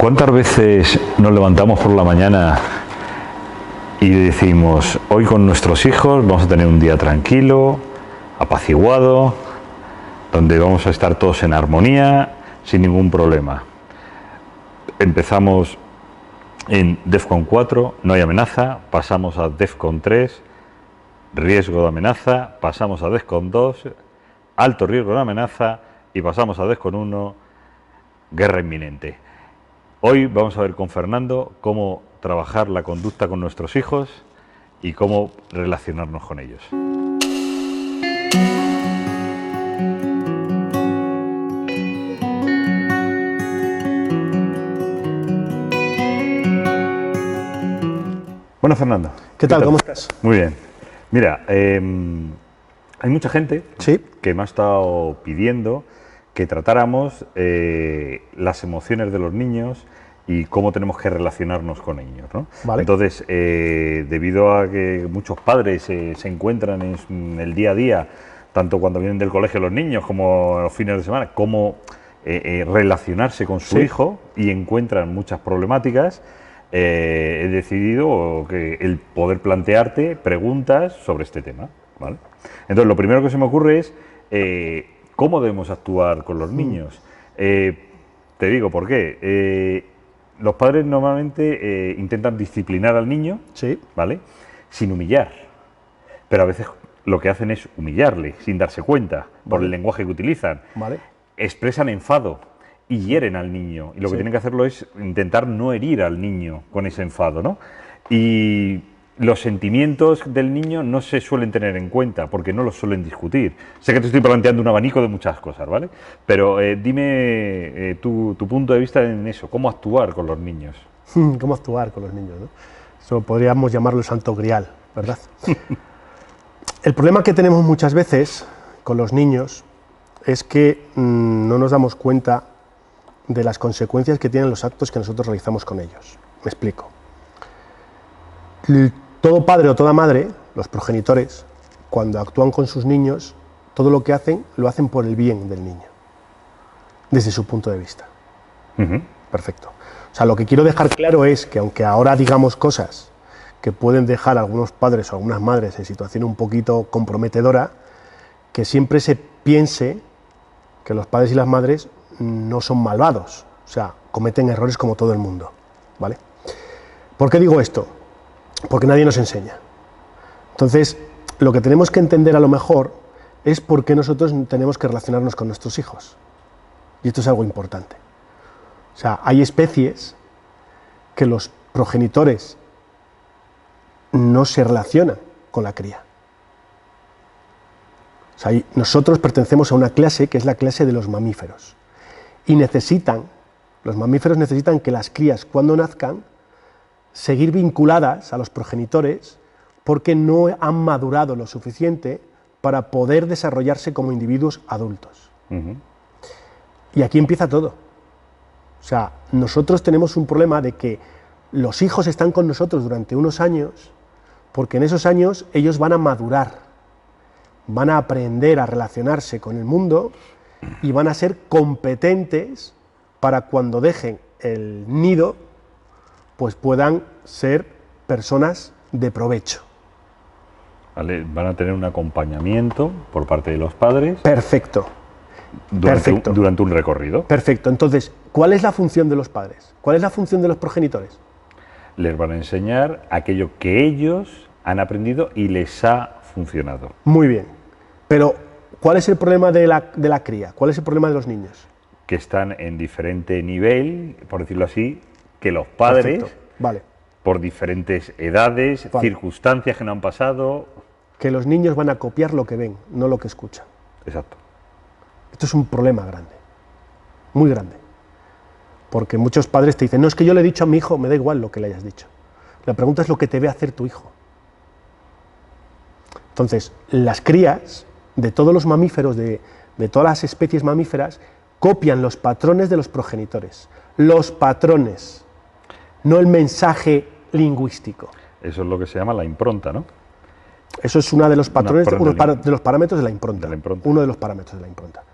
¿Cuántas veces nos levantamos por la mañana y decimos, hoy con nuestros hijos vamos a tener un día tranquilo, apaciguado, donde vamos a estar todos en armonía, sin ningún problema? Empezamos en DEFCON 4, no hay amenaza, pasamos a DEFCON 3, riesgo de amenaza, pasamos a DEFCON 2, alto riesgo de amenaza, y pasamos a DEFCON 1, guerra inminente. Hoy vamos a ver con Fernando cómo trabajar la conducta con nuestros hijos y cómo relacionarnos con ellos. Bueno, Fernando. ¿Qué tal? ¿Cómo estás? Muy bien. Mira, hay mucha gente que me ha estado pidiendo que tratáramos las emociones de los niños y cómo tenemos que relacionarnos con ellos, ¿no? Vale. Entonces, debido a que muchos padres se encuentran en el día a día, tanto cuando vienen del colegio los niños como los fines de semana, cómo relacionarse con su hijo, y encuentran muchas problemáticas, he decidido que el poder plantearte preguntas sobre este tema, ¿vale? Entonces, lo primero que se me ocurre es cómo debemos actuar con los niños. Te digo por qué. Los padres normalmente intentan disciplinar al niño, ¿vale?, sin humillar, pero a veces lo que hacen es humillarle sin darse cuenta, por el lenguaje que utilizan. Expresan enfado y hieren al niño, y lo que tienen que hacerlo es intentar no herir al niño con ese enfado, ¿no? Y los sentimientos del niño no se suelen tener en cuenta porque no los suelen discutir. Sé que te estoy planteando un abanico de muchas cosas, ¿vale? Pero dime tu punto de vista en eso, cómo actuar con los niños. ¿Cómo actuar con los niños, ¿no? Eso podríamos llamarlo el santo grial, ¿verdad? El problema que tenemos muchas veces con los niños es que no nos damos cuenta de las consecuencias que tienen los actos que nosotros realizamos con ellos. Me explico. Todo padre o toda madre, los progenitores, cuando actúan con sus niños, todo lo que hacen, lo hacen por el bien del niño, desde su punto de vista. Perfecto. O sea, lo que quiero dejar claro es que aunque ahora digamos cosas que pueden dejar a algunos padres o algunas madres en situación un poquito comprometedora, que siempre se piense que los padres y las madres no son malvados, o sea, cometen errores como todo el mundo, ¿vale? ¿Por qué digo esto? Porque nadie nos enseña. Entonces, lo que tenemos que entender a lo mejor es por qué nosotros tenemos que relacionarnos con nuestros hijos. Y esto es algo importante. O sea, hay especies que los progenitores no se relacionan con la cría. O sea, nosotros pertenecemos a una clase que es la clase de los mamíferos. Y los mamíferos necesitan que las crías, cuando nazcan, seguir vinculadas a los progenitores porque no han madurado lo suficiente para poder desarrollarse como individuos adultos. Y aquí empieza todo. O sea, nosotros tenemos un problema de que los hijos están con nosotros durante unos años porque en esos años ellos van a madurar, van a aprender a relacionarse con el mundo y van a ser competentes para cuando dejen el nido, pues puedan ser personas de provecho. Vale, van a tener un acompañamiento por parte de los padres. Perfecto. Durante un recorrido. Perfecto. Entonces, ¿cuál es la función de los padres? ¿Cuál es la función de los progenitores? Les van a enseñar aquello que ellos han aprendido y les ha funcionado. Muy bien. Pero, ¿cuál es el problema de la cría? ¿Cuál es el problema de los niños? Que están en diferente nivel, por decirlo así, que los padres, por diferentes edades, circunstancias que no han pasado. Que los niños van a copiar lo que ven, no lo que escuchan. Exacto. Esto es un problema grande, muy grande. Porque muchos padres te dicen, no, es que yo le he dicho a mi hijo, me da igual lo que le hayas dicho. La pregunta es lo que te ve hacer tu hijo. Entonces, las crías de todos los mamíferos, de todas las especies mamíferas, copian los patrones de los progenitores. Los patrones, no el mensaje lingüístico. Eso es lo que se llama la impronta, ¿no? Eso es uno de los patrones, de los parámetros de la impronta. Uno de los parámetros de la impronta.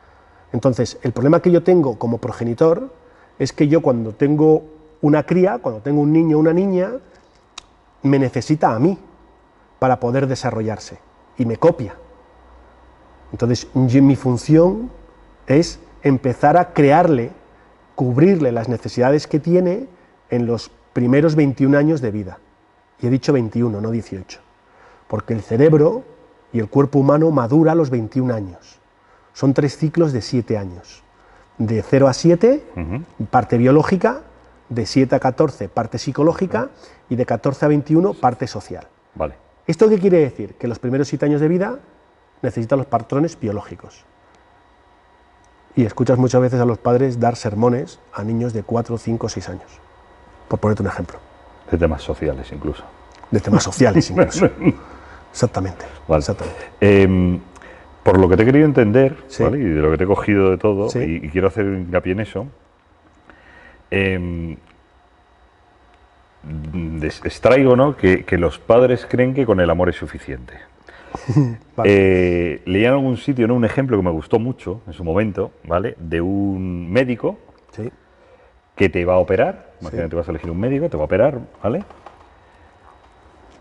Entonces, el problema que yo tengo como progenitor es que yo cuando tengo una cría, cuando tengo un niño o una niña, me necesita a mí para poder desarrollarse y me copia. Entonces, mi función es empezar a crearle, cubrirle las necesidades que tiene en los primeros 21 años de vida. Y he dicho 21, no 18, porque el cerebro y el cuerpo humano madura a los 21 años. Son 3 ciclos de 7 años. De 0 a 7, parte biológica, de 7 a 14, parte psicológica, y de 14 a 21, parte social. Vale. ¿Esto qué quiere decir? Que los primeros 7 años de vida necesitan los patrones biológicos. Y escuchas muchas veces a los padres dar sermones a niños de 4, 5, 6 años, por ponerte un ejemplo. De temas sociales incluso. De temas sociales incluso. Exactamente. Vale. Exactamente. Por lo que te he querido entender, Sí. ¿vale? Y de lo que te he cogido de todo, Sí. y quiero hacer hincapié en eso, extraigo, ¿no?, que los padres creen que con el amor es suficiente. Vale. Leí en algún sitio, ¿no?, un ejemplo que me gustó mucho en su momento, ¿vale?, de un médico Sí. que te va a operar. Sí. Imagínate, vas a elegir un médico, te va a operar, ¿vale?,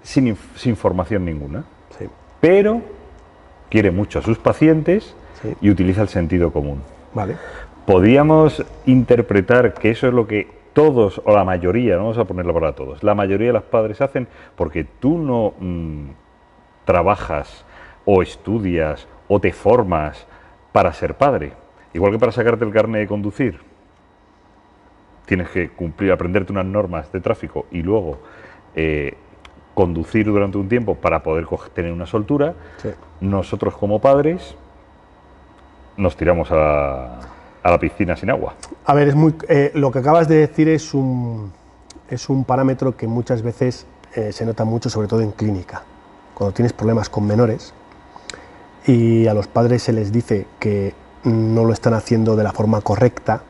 sin formación ninguna, Sí. pero quiere mucho a sus pacientes Sí. y utiliza el sentido común. Vale. Podríamos interpretar que eso es lo que todos, o la mayoría, no vamos a ponerlo para todos, la mayoría de los padres hacen porque tú no trabajas o estudias o te formas para ser padre. Igual que para sacarte el carnet de conducir, tienes que cumplir, aprenderte unas normas de tráfico y luego conducir durante un tiempo para poder tener una soltura. Sí. Nosotros como padres nos tiramos a la piscina sin agua. A ver, lo que acabas de decir es un parámetro que muchas veces se nota mucho, sobre todo en clínica. Cuando tienes problemas con menores y a los padres se les dice que no lo están haciendo de la forma correcta,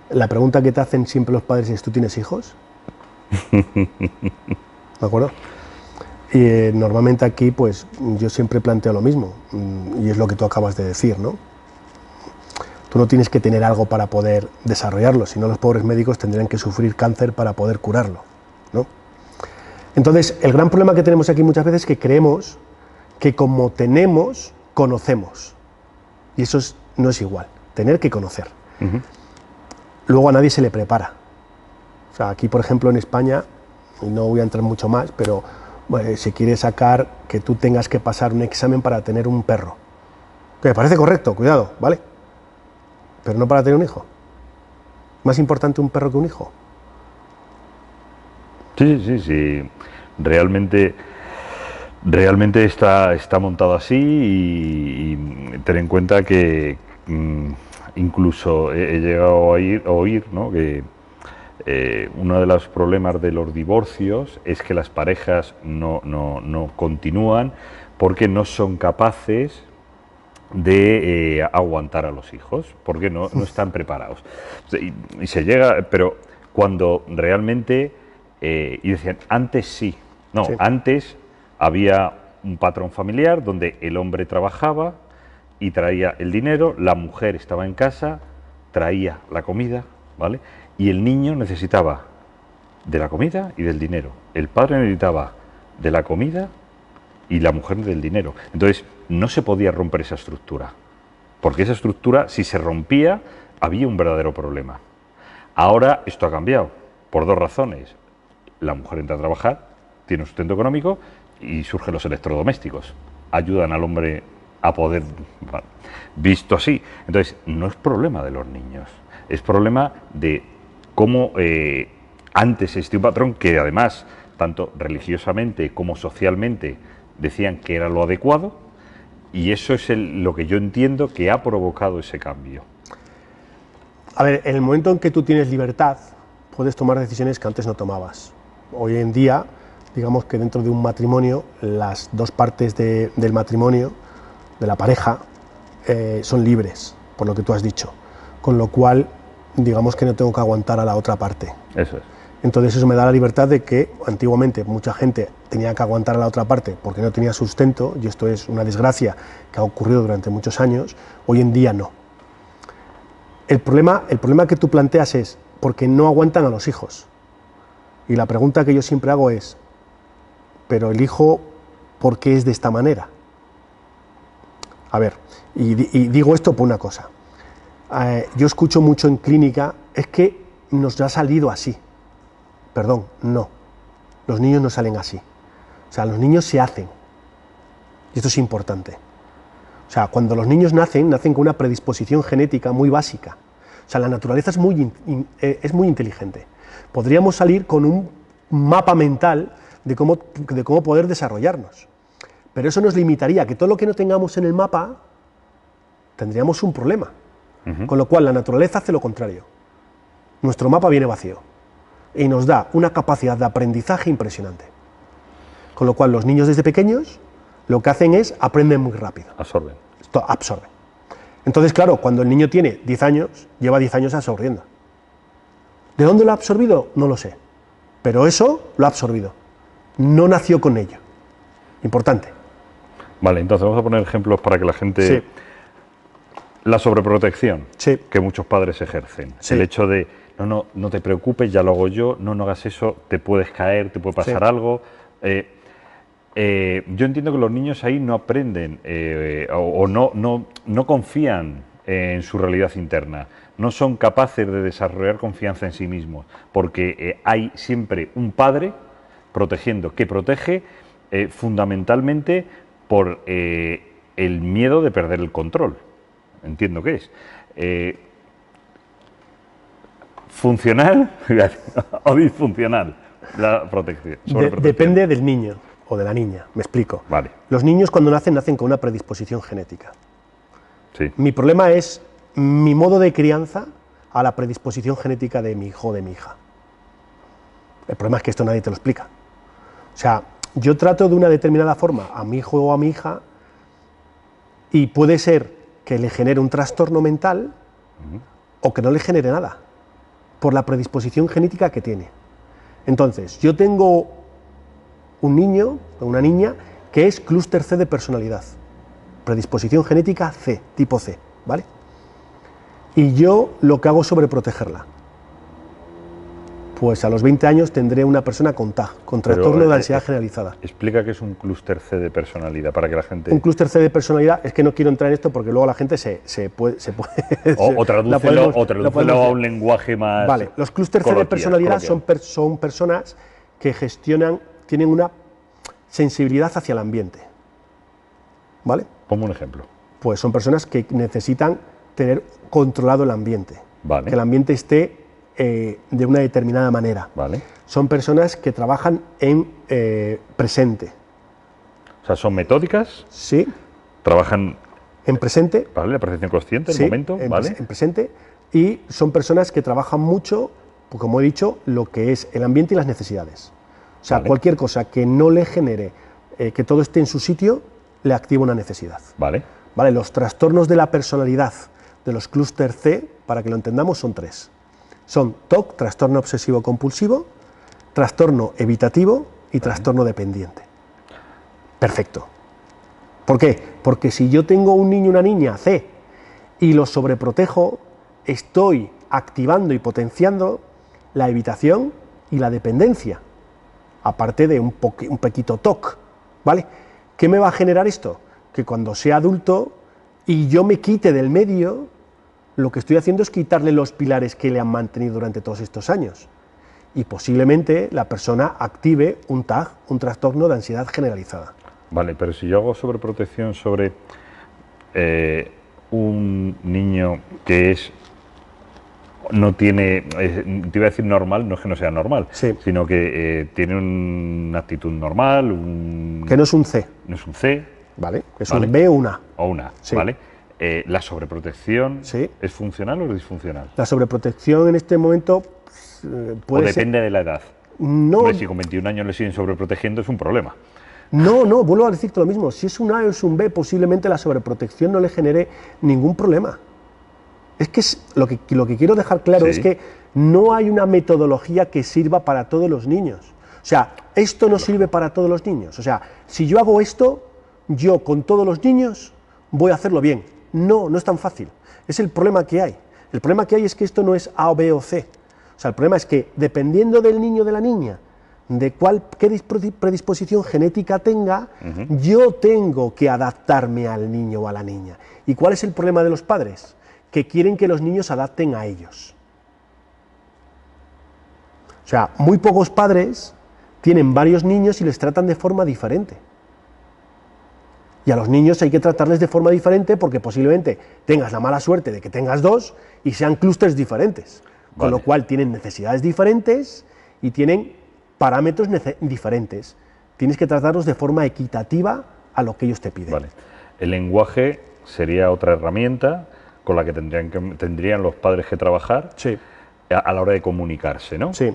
la pregunta que te hacen siempre los padres es: ¿tú tienes hijos? ¿De acuerdo? Y normalmente aquí, pues yo siempre planteo lo mismo, y es lo que tú acabas de decir, ¿no? Tú no tienes que tener algo para poder desarrollarlo, si no los pobres médicos tendrían que sufrir cáncer para poder curarlo, ¿no? Entonces, el gran problema que tenemos aquí muchas veces es que creemos que como tenemos, conocemos. Y eso no es igual, tener que conocer. Luego a nadie se le prepara. O sea, aquí, por ejemplo, en España, y no voy a entrar mucho más, pero se quiere sacar que tú tengas que pasar un examen para tener un perro. Que me parece correcto, cuidado, ¿vale? Pero no para tener un hijo. ¿Más importante un perro que un hijo? Sí. Realmente está montado así y ten en cuenta que incluso he llegado a oír, ¿no?, que uno de los problemas de los divorcios es que las parejas no continúan porque no son capaces de aguantar a los hijos, porque no están preparados. Y se llega, pero cuando realmente, y decían, antes sí, no, Sí. antes había un patrón familiar donde el hombre trabajaba y traía el dinero, la mujer estaba en casa, traía la comida, ¿vale? Y el niño necesitaba de la comida y del dinero. El padre necesitaba de la comida y la mujer del dinero. Entonces, no se podía romper esa estructura, porque esa estructura, si se rompía, había un verdadero problema. Ahora esto ha cambiado, por 2 razones. La mujer entra a trabajar, tiene un sustento económico y surgen los electrodomésticos. Ayudan al hombre a poder, visto así. Entonces, no es problema de los niños, es problema de cómo antes existía un patrón que además, tanto religiosamente como socialmente, decían que era lo adecuado, y eso es lo que yo entiendo que ha provocado ese cambio. A ver, en el momento en que tú tienes libertad, puedes tomar decisiones que antes no tomabas. Hoy en día, digamos que dentro de un matrimonio, las 2 partes del matrimonio, de la pareja, son libres, por lo que tú has dicho. Con lo cual, digamos que no tengo que aguantar a la otra parte. Eso es. Entonces eso me da la libertad de que antiguamente mucha gente tenía que aguantar a la otra parte porque no tenía sustento, y esto es una desgracia que ha ocurrido durante muchos años. Hoy en día no. El problema que tú planteas es, porque no aguantan a los hijos. Y la pregunta que yo siempre hago es, ¿pero el hijo por qué es de esta manera? A ver, y digo esto por una cosa. Yo escucho mucho en clínica, es que nos ha salido así. Perdón, no. Los niños no salen así. O sea, los niños se hacen. Y esto es importante. O sea, cuando los niños nacen con una predisposición genética muy básica. O sea, la naturaleza es muy inteligente. Podríamos salir con un mapa mental de cómo poder desarrollarnos. Pero eso nos limitaría, que todo lo que no tengamos en el mapa, tendríamos un problema. Con lo cual, la naturaleza hace lo contrario. Nuestro mapa viene vacío y nos da una capacidad de aprendizaje impresionante. Con lo cual, los niños desde pequeños lo que hacen es aprenden muy rápido. Absorben. Esto absorbe. Entonces, claro, cuando el niño tiene 10 años, lleva 10 años absorbiendo. ¿De dónde lo ha absorbido? No lo sé. Pero eso lo ha absorbido. No nació con ello. Importante. Vale, entonces vamos a poner ejemplos para que la gente... Sí. La sobreprotección Sí. que muchos padres ejercen. Sí. El hecho de, no te preocupes, ya lo hago yo, no hagas eso, te puedes caer, te puede pasar Sí. algo. Yo entiendo que los niños ahí no aprenden o no confían en su realidad interna, no son capaces de desarrollar confianza en sí mismos, porque hay siempre un padre protegiendo, que protege fundamentalmente por el miedo de perder el control. Entiendo que es. ¿Funcional o disfuncional la protección? Depende del niño o de la niña, me explico. Vale. Los niños cuando nacen con una predisposición genética. Sí. Mi problema es mi modo de crianza a la predisposición genética de mi hijo o de mi hija. El problema es que esto nadie te lo explica. O sea, yo trato de una determinada forma a mi hijo o a mi hija y puede ser que le genere un trastorno mental o que no le genere nada, por la predisposición genética que tiene. Entonces, yo tengo un niño o una niña que es clúster C de personalidad, predisposición genética C, tipo C, ¿vale? Y yo lo que hago es sobreprotegerla. Pues a los 20 años tendré una persona con TAG, con trastorno de ansiedad generalizada. Explica qué es un clúster C de personalidad para que la gente... Un clúster C de personalidad, es que no quiero entrar en esto porque luego la gente se puede... O tradúcelo a un lenguaje más... Vale, los clúster C de personalidad son personas que tienen una sensibilidad hacia el ambiente. ¿Vale? Ponme un ejemplo. Pues son personas que necesitan tener controlado el ambiente. Vale. Que el ambiente esté de una determinada manera. Vale. Son personas que trabajan en presente. O sea, son metódicas. Sí. Trabajan en presente. Vale, la percepción consciente, sí, el momento. Vale. En presente. Y son personas que trabajan mucho, pues como he dicho, lo que es el ambiente y las necesidades. O sea, cualquier cosa que no le genere que todo esté en su sitio, le activa una necesidad. Vale. Vale, los trastornos de la personalidad de los clúster C, para que lo entendamos, son 3. Son TOC, trastorno obsesivo compulsivo, trastorno evitativo y trastorno dependiente. Perfecto. ¿Por qué? Porque si yo tengo un niño o una niña C y los sobreprotejo, estoy activando y potenciando la evitación y la dependencia, aparte de un poquito TOC, ¿vale? ¿Qué me va a generar esto? Que cuando sea adulto y yo me quite del medio, lo que estoy haciendo es quitarle los pilares que le han mantenido durante todos estos años. Y posiblemente la persona active un TAG, un trastorno de ansiedad generalizada. Vale, pero si yo hago sobreprotección sobre un niño que no tiene, te iba a decir normal, no es que no sea normal, sí, sino que tiene una actitud normal. Que no es un C. No es un C. Vale, es un B o una. O una, sí. ¿vale? ¿La sobreprotección sí. es funcional o es disfuncional? La sobreprotección en este momento puede ser... depende de la edad. No. Hombre, si con 21 años le siguen sobreprotegiendo es un problema. No, vuelvo a decirte lo mismo. Si es un A o es un B, posiblemente la sobreprotección no le genere ningún problema. Es que lo que quiero dejar claro es que no hay una metodología que sirva para todos los niños. O sea, esto no sirve para todos los niños. O sea, si yo hago esto, yo con todos los niños voy a hacerlo bien. No es tan fácil. Es el problema que hay. El problema que hay es que esto no es A o B o C. O sea, el problema es que dependiendo del niño o de la niña, de qué predisposición genética tenga, yo tengo que adaptarme al niño o a la niña. ¿Y cuál es el problema de los padres? Que quieren que los niños se adapten a ellos. O sea, muy pocos padres tienen varios niños y les tratan de forma diferente. Y a los niños hay que tratarles de forma diferente porque posiblemente tengas la mala suerte de que tengas dos y sean clústeres diferentes. Con lo cual tienen necesidades diferentes y tienen parámetros diferentes. Tienes que tratarlos de forma equitativa a lo que ellos te piden. Vale. El lenguaje sería otra herramienta con la que tendrían los padres que trabajar Sí. a la hora de comunicarse, ¿no? Sí.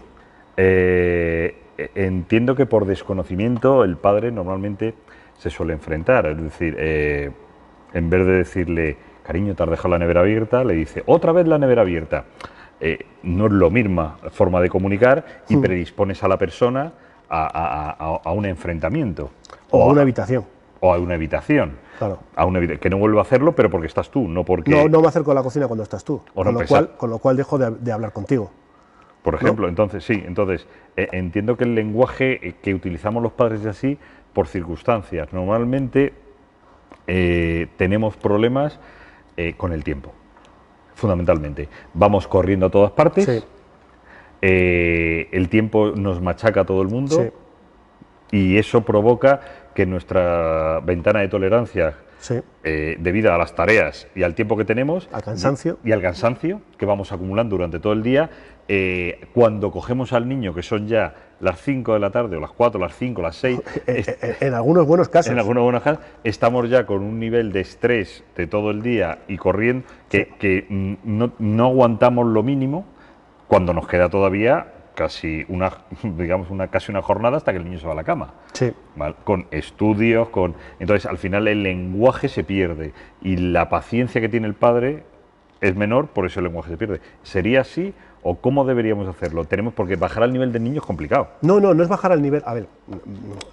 Entiendo que por desconocimiento el padre normalmente se suele enfrentar, es decir, en vez de decirle, cariño, te has dejado la nevera abierta, le dice, otra vez la nevera abierta. No es la misma forma de comunicar y predispones a la persona a un enfrentamiento. O a una habitación. O a una evitación. Claro. Que no vuelva a hacerlo, pero porque estás tú, no porque... No me acerco a la cocina cuando estás tú, con lo cual dejo de hablar contigo. Por ejemplo, entonces entiendo que el lenguaje que utilizamos los padres es así por circunstancias. Normalmente tenemos problemas con el tiempo. Fundamentalmente, vamos corriendo a todas partes, Sí. El tiempo nos machaca a todo el mundo Sí. y eso provoca que nuestra ventana de tolerancia, Sí. debido a las tareas y al tiempo que tenemos, Al cansancio. y al cansancio que vamos acumulando durante todo el día, cuando cogemos al niño, que son ya las 5 de la tarde, o las 4, las 5, las 6... En algunos buenos casos. En algunos buenos casos, estamos ya con un nivel de estrés de todo el día y corriendo que no aguantamos lo mínimo cuando nos queda todavía casi una jornada hasta que el niño se va a la cama. Sí. ¿Vale? Con estudios, entonces al final el lenguaje se pierde y la paciencia que tiene el padre es menor, por eso el lenguaje se pierde. ¿Sería así o cómo deberíamos hacerlo? Porque bajar al nivel del niño es complicado. No es bajar al nivel, a ver,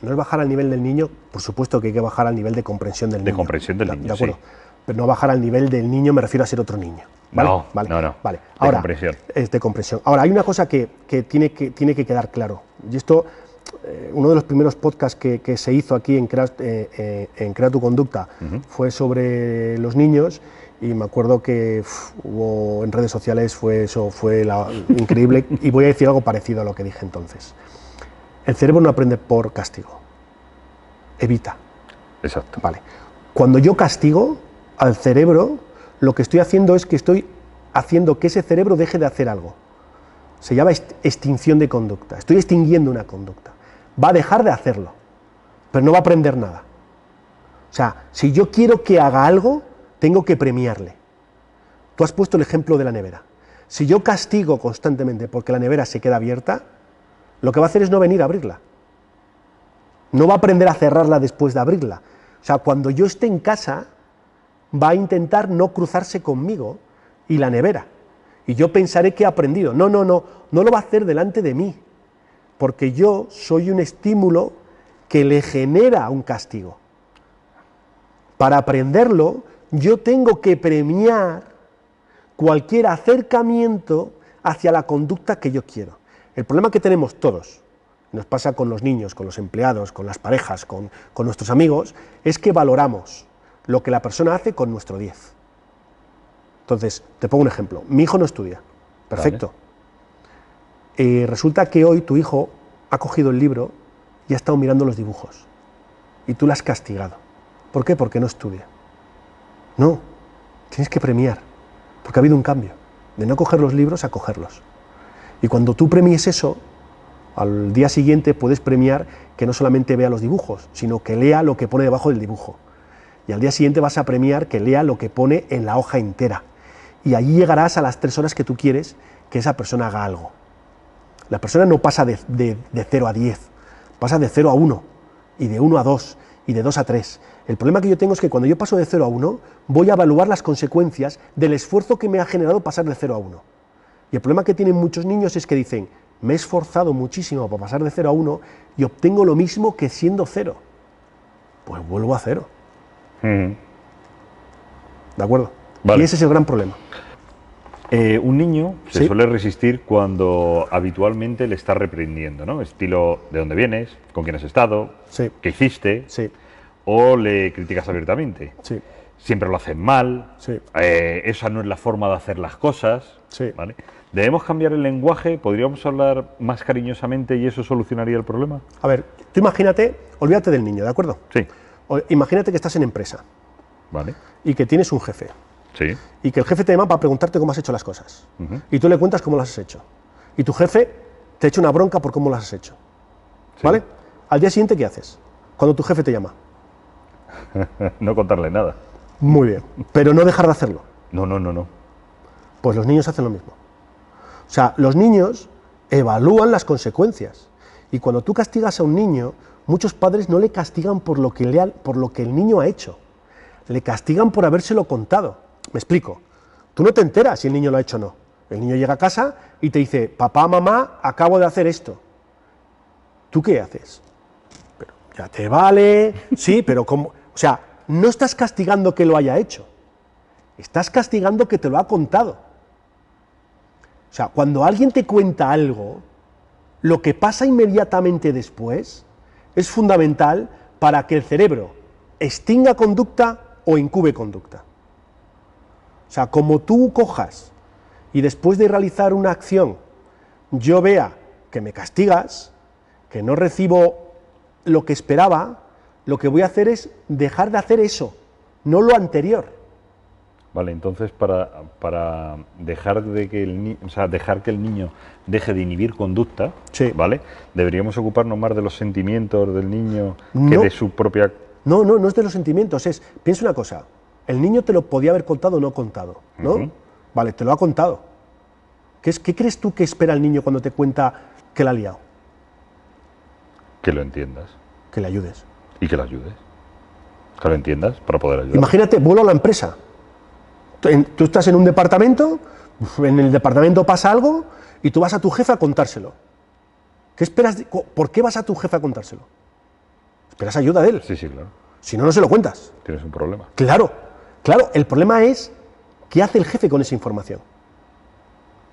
no es bajar al nivel del niño, por supuesto que hay que bajar al nivel de comprensión del niño. De comprensión del niño, de acuerdo. sí. Pero no bajar al nivel del niño, me refiero a ser otro niño. ¿Vale? No. Vale. De Ahora, comprensión. Es de comprensión. Ahora, hay una cosa que tiene que quedar claro. Y esto, uno de los primeros podcasts que se hizo aquí en Crea tu Conducta fue sobre los niños. Y me acuerdo que hubo en redes sociales, fue increíble. Y voy a decir algo parecido a lo que dije entonces. El cerebro no aprende por castigo, evita. Exacto. Vale. Cuando yo castigo al cerebro, lo que estoy haciendo es que estoy haciendo que ese cerebro deje de hacer algo. Se llama extinción de conducta. Estoy extinguiendo una conducta. Va a dejar de hacerlo, pero no va a aprender nada. O sea, si yo quiero que haga algo, tengo que premiarle. Tú has puesto el ejemplo de la nevera. Si yo castigo constantemente porque la nevera se queda abierta, lo que va a hacer es no venir a abrirla. No va a aprender a cerrarla después de abrirla. O sea, cuando yo esté en casa, va a intentar no cruzarse conmigo y la nevera. Y yo pensaré que he aprendido. No lo va a hacer delante de mí, porque yo soy un estímulo que le genera un castigo. Para aprenderlo, yo tengo que premiar cualquier acercamiento hacia la conducta que yo quiero. El problema que tenemos todos, nos pasa con los niños, con los empleados, con las parejas, con nuestros amigos, es que valoramos lo que la persona hace con nuestro 10. Entonces, te pongo un ejemplo. Mi hijo no estudia. Perfecto. Vale. Resulta que hoy tu hijo ha cogido el libro y ha estado mirando los dibujos. Y tú lo has castigado. ¿Por qué? Porque no estudia. No, tienes que premiar. Porque ha habido un cambio. De no coger los libros a cogerlos. Y cuando tú premies eso, al día siguiente puedes premiar que no solamente vea los dibujos, sino que lea lo que pone debajo del dibujo. Y al día siguiente vas a premiar que lea lo que pone en la hoja entera. Y allí llegarás a las 3 horas que tú quieres que esa persona haga algo. La persona no pasa de 0 a 10, pasa de 0 a 1, y de 1 a 2, y de 2 a 3. El problema que yo tengo es que cuando yo paso de 0 a 1, voy a evaluar las consecuencias del esfuerzo que me ha generado pasar de 0 a 1. Y el problema que tienen muchos niños es que dicen, me he esforzado muchísimo para pasar de 0 a 1 y obtengo lo mismo que siendo 0. Pues vuelvo a 0. ¿De acuerdo? Vale. Y ese es el gran problema. Un niño se Sí. suele resistir cuando habitualmente le está reprendiendo, ¿no? Estilo, ¿de dónde vienes? ¿Con quién has estado? Sí. ¿Qué hiciste? Sí, O le criticas abiertamente. sí, Siempre lo hacen mal. Sí. Esa no es la forma de hacer las cosas. Sí. ¿Vale? ¿Debemos cambiar el lenguaje? ¿Podríamos hablar más cariñosamente y eso solucionaría el problema? A ver, tú imagínate, olvídate del niño, ¿de acuerdo? Sí. Imagínate que estás en empresa Vale. y que tienes un jefe Sí. y que el jefe te llama para preguntarte cómo has hecho las cosas. Y tú le cuentas cómo las has hecho. Y tu jefe te echa una bronca por cómo las has hecho. ¿Vale? Al día siguiente, ¿qué haces? Cuando tu jefe te llama. No contarle nada. Muy bien. Pero no dejar de hacerlo. No, no, no, no. Pues los niños hacen lo mismo. O sea, los niños evalúan las consecuencias. Y cuando tú castigas a un niño, muchos padres no le castigan por lo que el niño ha hecho. Le castigan por habérselo contado. Me explico. Tú no te enteras si el niño lo ha hecho o no. El niño llega a casa y te dice, papá, mamá, acabo de hacer esto. ¿Tú qué haces? Pero ya te vale, sí, pero ¿cómo? O sea, no estás castigando que lo haya hecho. Estás castigando que te lo ha contado. O sea, cuando alguien te cuenta algo, lo que pasa inmediatamente después es fundamental para que el cerebro extinga conducta o incube conducta. O sea, como tú cojas y después de realizar una acción yo vea que me castigas, que no recibo lo que esperaba, lo que voy a hacer es dejar de hacer eso, no lo anterior. Vale, entonces para dejar de que dejar que el niño deje de inhibir conducta, Sí. ¿vale? Deberíamos ocuparnos más de los sentimientos del niño que No. de su propia. No es de los sentimientos, piensa una cosa, el niño te lo podía haber contado o no contado, ¿no? Ujú. Vale, te lo ha contado. ¿Qué crees tú que espera el niño cuando te cuenta que la ha liado? Que lo entiendas Que le ayudes. y que lo ayudes. Que lo entiendas para poder ayudar. Imagínate, vuelo a la empresa. Tú estás en un departamento, en el departamento pasa algo y tú vas a tu jefe a contárselo. ¿Qué esperas? ¿Por qué vas a tu jefe a contárselo? Esperas ayuda de él. Sí, sí, claro. Si no, no se lo cuentas. Tienes un problema. Claro, el problema es qué hace el jefe con esa información.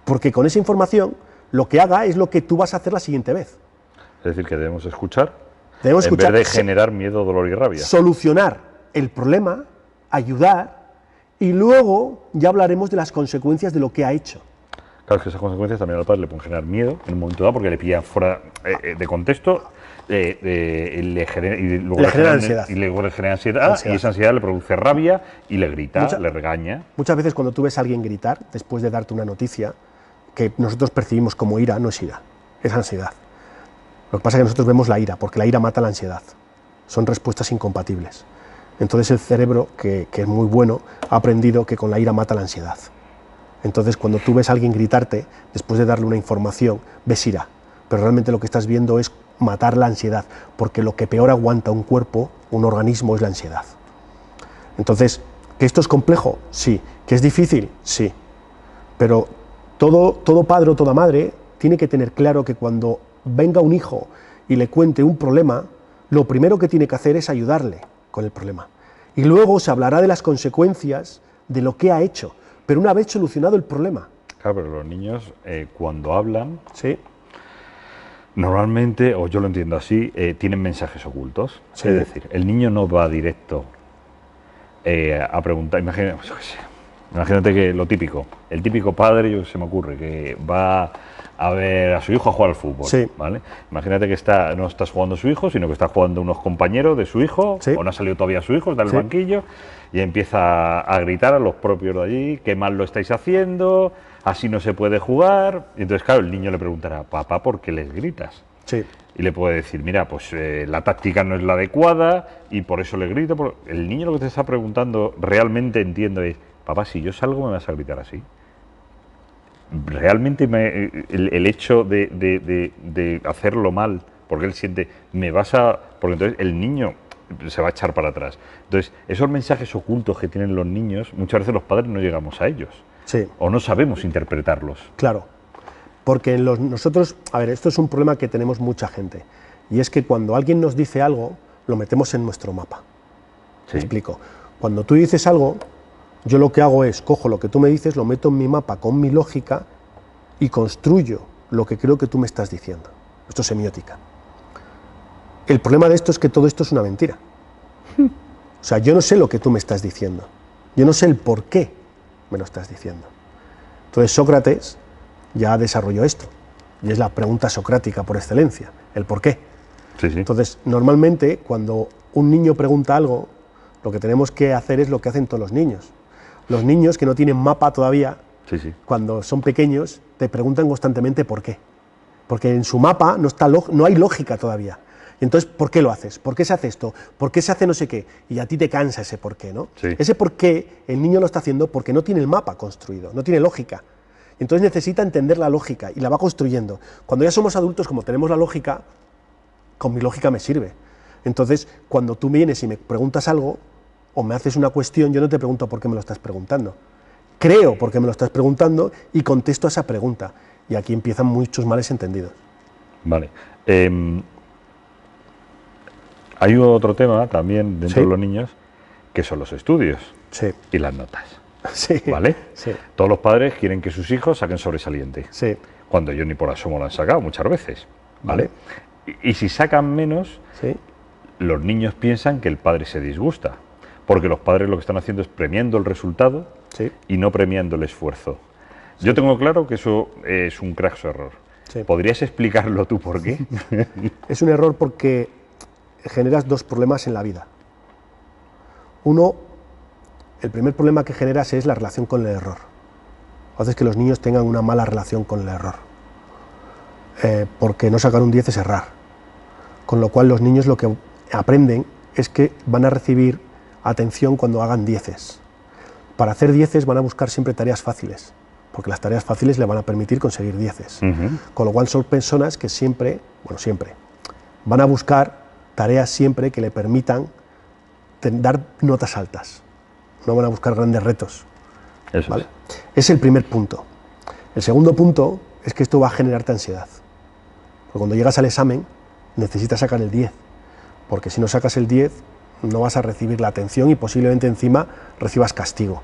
Porque con esa información lo que haga es lo que tú vas a hacer la siguiente vez. Es decir, que debemos escuchar Debemos en escuchar, vez de generar miedo, dolor y rabia. solucionar el problema, ayudar y luego ya hablaremos de las consecuencias de lo que ha hecho. Claro, es que esas consecuencias también al padre le pueden generar miedo en un momento dado porque le pillan fuera de contexto y le genera ansiedad. Y luego le genera ansiedad, y esa ansiedad le produce rabia y le grita, le regaña. Muchas veces cuando tú ves a alguien gritar después de darte una noticia que nosotros percibimos como ira, no es ira, es ansiedad. Lo que pasa es que nosotros vemos la ira, porque la ira mata la ansiedad. Son respuestas incompatibles. Entonces el cerebro, que es muy bueno, ha aprendido que con la ira mata la ansiedad. Entonces cuando tú ves a alguien gritarte, después de darle una información, ves ira. Pero realmente lo que estás viendo es matar la ansiedad, porque lo que peor aguanta un cuerpo, un organismo, es la ansiedad. Entonces, ¿que esto es complejo? Sí. ¿Que es difícil? Sí. Pero todo padre o toda madre tiene que tener claro que cuando venga un hijo y le cuente un problema, lo primero que tiene que hacer es ayudarle con el problema. Y luego se hablará de las consecuencias de lo que ha hecho, pero una vez solucionado el problema. Claro, pero los niños cuando hablan, Sí. normalmente, o yo lo entiendo así, tienen mensajes ocultos. Sí. Es decir, el niño no va directo a preguntar. Imagínate que lo típico, el típico padre, se me ocurre, que va a ver a su hijo a jugar al fútbol. Sí. ¿Vale? Imagínate que no estás jugando su hijo, sino que está jugando unos compañeros de su hijo, Sí. o no ha salido todavía su hijo, está en el Sí. banquillo, y empieza a gritar a los propios de allí, qué mal lo estáis haciendo, así no se puede jugar. Y entonces, claro, el niño le preguntará, papá, ¿por qué les gritas? Sí. Y le puede decir, mira, pues la táctica no es la adecuada y por eso le grito. El niño lo que te está preguntando, realmente entiendo, es, papá, si yo salgo me vas a gritar así. Realmente el hecho de hacerlo mal, porque él siente, me vas a... Porque entonces el niño se va a echar para atrás. Entonces, esos mensajes ocultos que tienen los niños, muchas veces los padres no llegamos a ellos. Sí. O no sabemos interpretarlos. Claro, porque nosotros, a ver, esto es un problema que tenemos mucha gente, y es que cuando alguien nos dice algo, lo metemos en nuestro mapa. Sí. Me explico. Cuando tú dices algo, Yo lo que hago es, cojo lo que tú me dices, lo meto en mi mapa con mi lógica y construyo lo que creo que tú me estás diciendo. Esto es semiótica. El problema de esto es que todo esto es una mentira. O sea, yo no sé lo que tú me estás diciendo. Yo no sé el por qué me lo estás diciendo. Entonces Sócrates ya desarrolló esto. Y es la pregunta socrática por excelencia, el por qué. Sí, sí. Entonces, normalmente, cuando un niño pregunta algo, lo que tenemos que hacer es lo que hacen todos los niños. Los niños que no tienen mapa todavía, Sí, sí. cuando son pequeños, te preguntan constantemente por qué. Porque en su mapa no hay lógica todavía. Y entonces, ¿por qué lo haces? ¿Por qué se hace esto? ¿Por qué se hace no sé qué? Y a ti te cansa ese por qué, ¿no? Sí. Ese por qué el niño lo está haciendo porque no tiene el mapa construido, no tiene lógica. Entonces necesita entender la lógica y la va construyendo. Cuando ya somos adultos, como tenemos la lógica, con mi lógica me sirve. Entonces, cuando tú vienes y me preguntas algo, o me haces una cuestión, yo no te pregunto por qué me lo estás preguntando. Creo por qué me lo estás preguntando y contesto a esa pregunta. Y aquí empiezan muchos males entendidos. Vale. Hay otro tema también dentro Sí. de los niños, que son los estudios Sí, y las notas. sí, ¿Vale? sí, Todos los padres quieren que sus hijos saquen sobresaliente, sí, cuando ellos ni por asomo lo han sacado muchas veces. ¿Vale? Vale. Y si sacan menos, sí, los niños piensan que el padre se disgusta, porque los padres lo que están haciendo es premiando el resultado sí. y no premiando el esfuerzo. Yo tengo claro que eso es un craso error. Sí. ¿Podrías explicarlo tú por qué? Es un error porque generas dos problemas en la vida. Uno, el primer problema que generas es la relación con el error. Haces que los niños tengan una mala relación con el error. Porque no sacar un 10 es errar. Con lo cual los niños lo que aprenden es que van a recibir atención cuando hagan 10. Para hacer 10 van a buscar siempre tareas fáciles, porque las tareas fáciles le van a permitir conseguir 10. Con lo cual son personas que siempre, van a buscar tareas siempre que le permitan dar notas altas. No van a buscar grandes retos. Eso ¿Vale? Es el primer punto. El segundo punto es que esto va a generarte ansiedad. Porque cuando llegas al examen necesitas sacar el 10, porque si no sacas el 10 no vas a recibir la atención y posiblemente encima recibas castigo.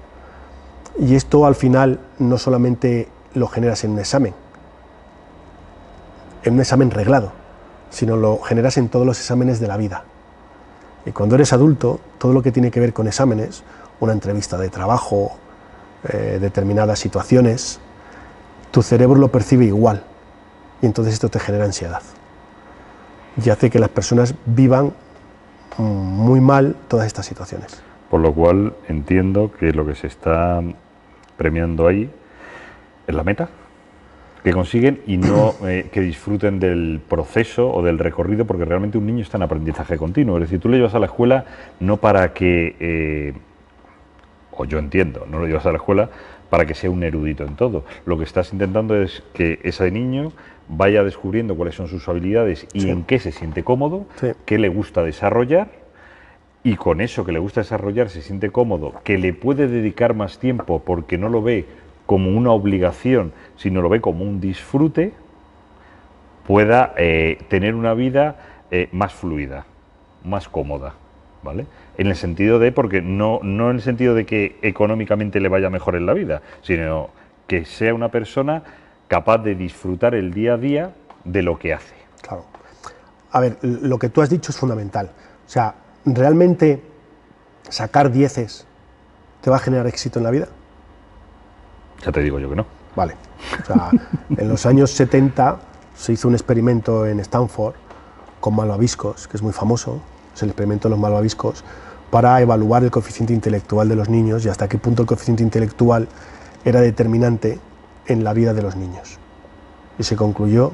Y esto al final no solamente lo generas en un examen reglado, sino lo generas en todos los exámenes de la vida. Y cuando eres adulto, todo lo que tiene que ver con exámenes, una entrevista de trabajo, determinadas situaciones, tu cerebro lo percibe igual. Y entonces esto te genera ansiedad. Y hace que las personas vivan muy mal todas estas situaciones. Por lo cual entiendo que lo que se está premiando ahí es la meta que consiguen y no que disfruten del proceso o del recorrido, porque realmente un niño está en aprendizaje continuo. Es decir, tú le llevas a la escuela no para que, o yo entiendo, no lo llevas a la escuela para que sea un erudito en todo. Lo que estás intentando es que ese niño vaya descubriendo cuáles son sus habilidades y Sí. en qué se siente cómodo, Sí. qué le gusta desarrollar, y con eso que le gusta desarrollar se siente cómodo, que le puede dedicar más tiempo porque no lo ve como una obligación, sino lo ve como un disfrute, pueda tener una vida más fluida, más cómoda, ¿vale? En el sentido de, porque no en el sentido de que económicamente le vaya mejor en la vida, sino que sea una persona capaz de disfrutar el día a día de lo que hace. Claro. A ver, lo que tú has dicho es fundamental. O sea, ¿realmente sacar 10 te va a generar éxito en la vida? Ya te digo yo que no. Vale. O sea, en los años 70 se hizo un experimento en Stanford con malvaviscos, que es muy famoso, es el experimento de los malvaviscos, para evaluar el coeficiente intelectual de los niños y hasta qué punto el coeficiente intelectual era determinante en la vida de los niños. Y se concluyó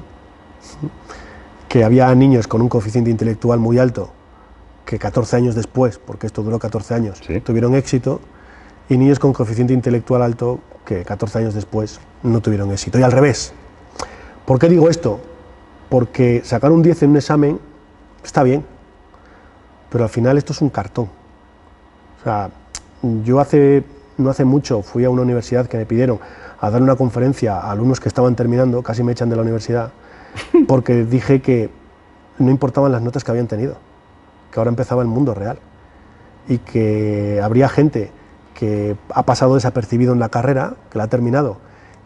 que había niños con un coeficiente intelectual muy alto que 14 años después, porque esto duró 14 años, Sí. tuvieron éxito, y niños con coeficiente intelectual alto que 14 años después no tuvieron éxito. Y al revés. ¿Por qué digo esto? Porque sacar un 10 en un examen está bien, pero al final esto es un cartón. O sea, yo no hace mucho fui a una universidad que me pidieron a dar una conferencia a alumnos que estaban terminando, casi me echan de la universidad, porque dije que no importaban las notas que habían tenido, que ahora empezaba el mundo real y que habría gente que ha pasado desapercibido en la carrera, que la ha terminado,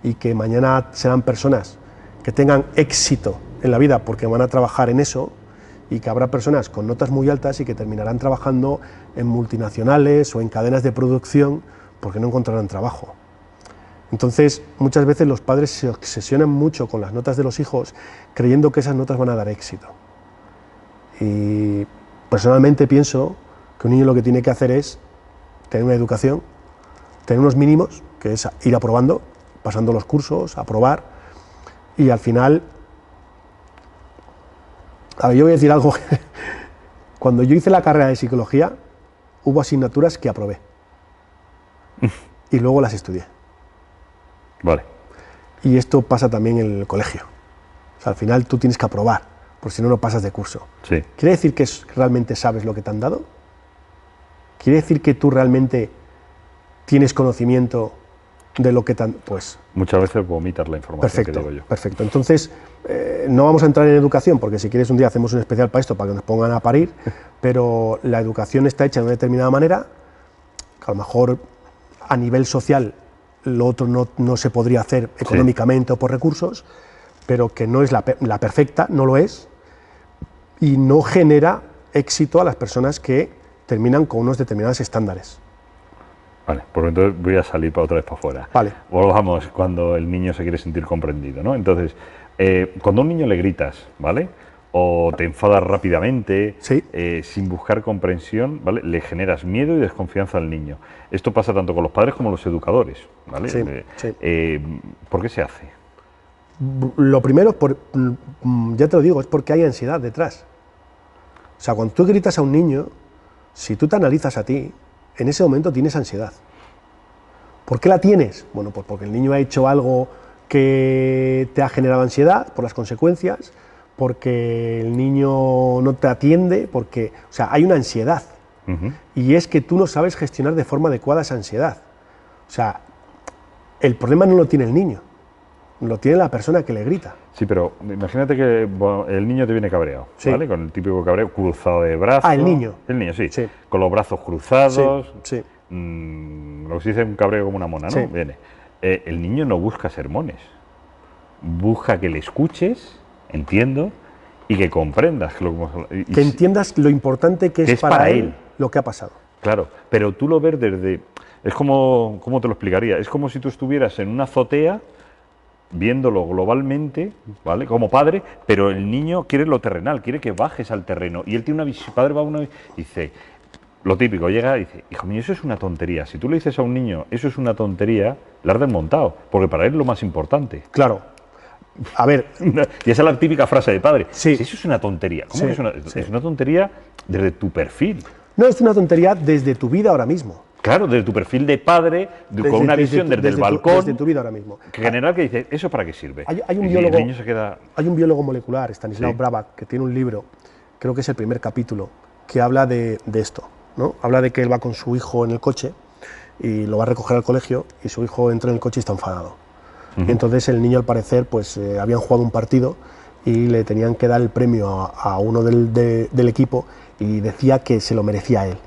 y que mañana serán personas que tengan éxito en la vida porque van a trabajar en eso, y que habrá personas con notas muy altas y que terminarán trabajando en multinacionales o en cadenas de producción porque no encontrarán trabajo. Entonces, muchas veces los padres se obsesionan mucho con las notas de los hijos creyendo que esas notas van a dar éxito. Y personalmente pienso que un niño lo que tiene que hacer es tener una educación, tener unos mínimos, que es ir aprobando, pasando los cursos, aprobar, y al final... A ver, yo voy a decir algo. Cuando yo hice la carrera de psicología, hubo asignaturas que aprobé. Y luego las estudié. Vale. Y esto pasa también en el colegio. O sea, al final tú tienes que aprobar, porque si no, no pasas de curso. Sí. ¿Quiere decir que realmente sabes lo que te han dado? ¿Quiere decir que tú realmente tienes conocimiento de lo que te han... Pues... Muchas veces vomitas la información. Perfecto, que digo yo. perfecto. Entonces, no vamos a entrar en educación, porque si quieres un día hacemos un especial para esto, para que nos pongan a parir, pero la educación está hecha de una determinada manera, que a lo mejor a nivel social lo otro no se podría hacer económicamente o por recursos, pero que no es la perfecta, no lo es, y no genera éxito a las personas que terminan con unos determinados estándares. Vale, pues entonces voy a salir otra vez para afuera. Vale. Volvamos cuando el niño se quiere sentir comprendido, ¿no? Entonces, cuando a un niño le gritas, ¿vale? O te enfadas rápidamente, Sí. Sin buscar comprensión, ¿vale? Le generas miedo y desconfianza al niño. Esto pasa tanto con los padres como los educadores, ¿vale? Sí, sí. ¿Por qué se hace? Lo primero, ya te lo digo, es porque hay ansiedad detrás. O sea, cuando tú gritas a un niño, si tú te analizas a ti, en ese momento tienes ansiedad. ¿Por qué la tienes? Bueno, pues porque el niño ha hecho algo que te ha generado ansiedad, por las consecuencias, porque el niño no te atiende, porque... O sea, hay una ansiedad. Y es que tú no sabes gestionar de forma adecuada esa ansiedad. O sea, el problema no lo tiene el niño, lo tiene la persona que le grita. Sí, pero imagínate que el niño te viene cabreado, Sí. ¿vale? Con el típico cabreo cruzado de brazos. Ah, el niño. El niño, sí. Sí. Con los brazos cruzados. Sí, sí. Lo que se dice un cabreo como una mona, ¿no? Sí. Viene. El niño no busca sermones. Busca que le escuches, entiendo, y que comprendas. Que entiendas lo importante que es para él lo que ha pasado. Claro, pero tú lo ves desde... Es como... ¿Cómo te lo explicaría? Es como si tú estuvieras en una azotea viéndolo globalmente, ¿vale? Como padre, pero el niño quiere lo terrenal, quiere que bajes al terreno. Y él tiene una visión... Padre va a una... y dice... Lo típico, llega y dice, hijo mío, eso es una tontería. Si tú le dices a un niño, eso es una tontería, le has desmontado, porque para él es lo más importante. Claro. A ver... Y esa es la típica frase de padre. Sí. Si eso es una tontería. ¿Cómo Sí, que es una, sí. es una tontería desde tu perfil? No, es una tontería desde tu vida ahora mismo. Claro, desde tu perfil de padre, con una visión desde el balcón. Desde tu vida ahora mismo. Que general que dice, ¿eso para qué sirve? Hay un Y biólogo, el niño se queda... hay un biólogo molecular, Stanislav Sí. Bravak, que tiene un libro, creo que es el primer capítulo, que habla de esto, ¿no? Habla de que él va con su hijo en el coche y lo va a recoger al colegio y su hijo entra en el coche y está enfadado. Y entonces el niño, al parecer, pues habían jugado un partido y le tenían que dar el premio a uno del equipo y decía que se lo merecía a él.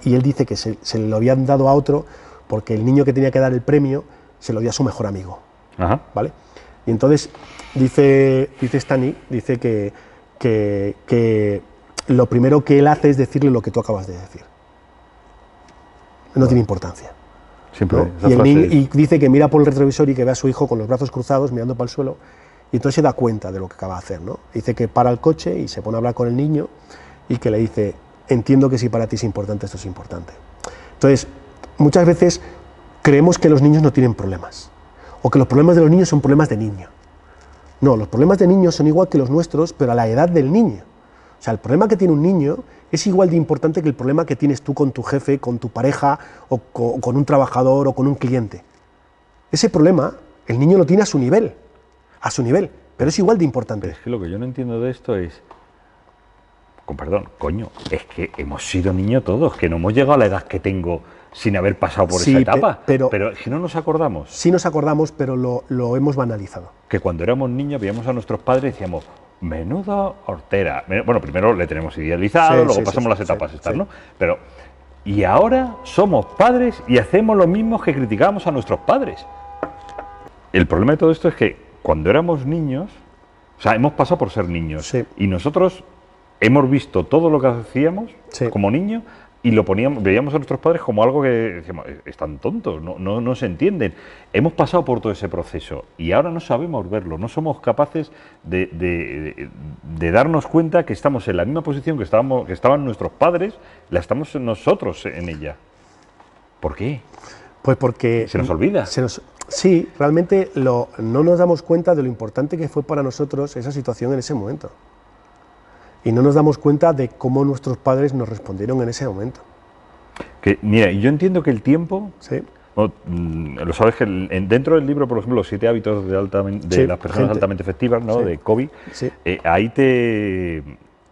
Y él dice que se lo habían dado a otro porque el niño que tenía que dar el premio se lo dio a su mejor amigo. Ajá. ¿Vale? Y entonces dice Stani, dice que lo primero que él hace es decirle lo que tú acabas de decir. No tiene importancia. Siempre. ¿No? Esa Y, frase y dice que mira por el retrovisor y que ve a su hijo con los brazos cruzados mirando para el suelo y entonces se da cuenta de lo que acaba de hacer, ¿no? Dice que para el coche y se pone a hablar con el niño y que le dice, entiendo que si para ti es importante, esto es importante. Entonces, muchas veces creemos que los niños no tienen problemas o que los problemas de los niños son problemas de niño. No, los problemas de niños son igual que los nuestros, pero a la edad del niño. O sea, el problema que tiene un niño es igual de importante que el problema que tienes tú con tu jefe, con tu pareja, o con un trabajador, o con un cliente. Ese problema, el niño lo tiene a su nivel, pero es igual de importante. Pero es que lo que yo no entiendo de esto es, con perdón, coño, es que hemos sido niños todos, que no hemos llegado a la edad que tengo sin haber pasado por Sí, esa etapa. pero es que no nos acordamos. Sí nos acordamos, pero lo hemos banalizado. Que cuando éramos niños veíamos a nuestros padres y decíamos, menuda hortera. Bueno, primero le tenemos idealizado, Sí, luego sí, pasamos sí, las sí, etapas sí, estas, sí. ¿no? Pero Y ahora somos padres y hacemos lo mismo que criticábamos a nuestros padres. El problema de todo esto es que cuando éramos niños, o sea, hemos pasado por ser niños, Sí. y nosotros hemos visto todo lo que hacíamos Sí. como niños y lo veíamos a nuestros padres como algo que decíamos, están tontos, no se entienden. Hemos pasado por todo ese proceso y ahora no sabemos verlo, no somos capaces de darnos cuenta que estamos en la misma posición que estaban nuestros padres, la estamos nosotros en ella. ¿Por qué? Pues porque... ¿Se nos olvida? Sí, realmente no nos damos cuenta de lo importante que fue para nosotros esa situación en ese momento. Y no nos damos cuenta de cómo nuestros padres nos respondieron en ese momento. Que, mira, yo entiendo que el tiempo... Sí. Bueno, lo sabes que dentro del libro, por ejemplo, los 7 hábitos de las personas altamente efectivas, ¿no? Sí. De Covey, Sí. Ahí te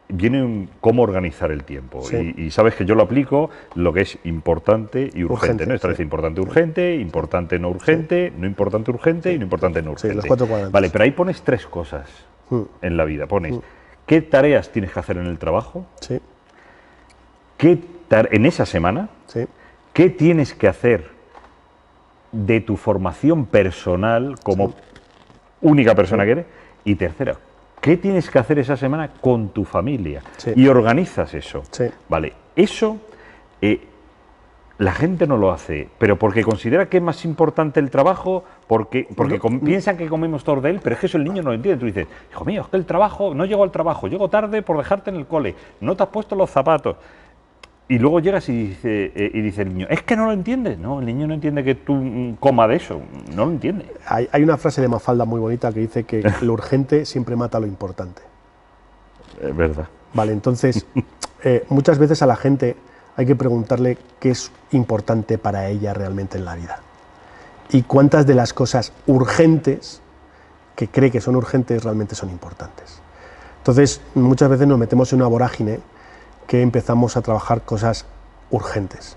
viene cómo organizar el tiempo. Sí. Y sabes que yo lo aplico lo que es importante y urgente, ¿no? Establece sí. importante, urgente, importante, no urgente, no importante, urgente y no importante, no urgente. Sí, los 4 cuadrantes. Vale, pero ahí pones 3 cosas en la vida. Pones qué tareas tienes que hacer en el trabajo, Sí, en esa semana, sí, qué tienes que hacer de tu formación personal como única persona que eres, y tercera, ¿qué tienes que hacer esa semana con tu familia? Sí. Y organizas eso. Sí. Vale, eso la gente no lo hace, pero porque considera que es más importante el trabajo, porque piensan que comemos todos de él, pero es que eso el niño no lo entiende. Tú dices, hijo mío, es que el trabajo, no llego al trabajo, llego tarde por dejarte en el cole, no te has puesto los zapatos. Y luego llegas y dice el niño, es que no lo entiendes. No, el niño no entiende que tú comas de eso, no lo entiende. Hay una frase de Mafalda muy bonita que dice que lo urgente siempre mata lo importante. Es verdad. Vale, entonces, muchas veces a la gente hay que preguntarle qué es importante para ella realmente en la vida. Y cuántas de las cosas urgentes que cree que son urgentes realmente son importantes. Entonces, muchas veces nos metemos en una vorágine que empezamos a trabajar cosas urgentes.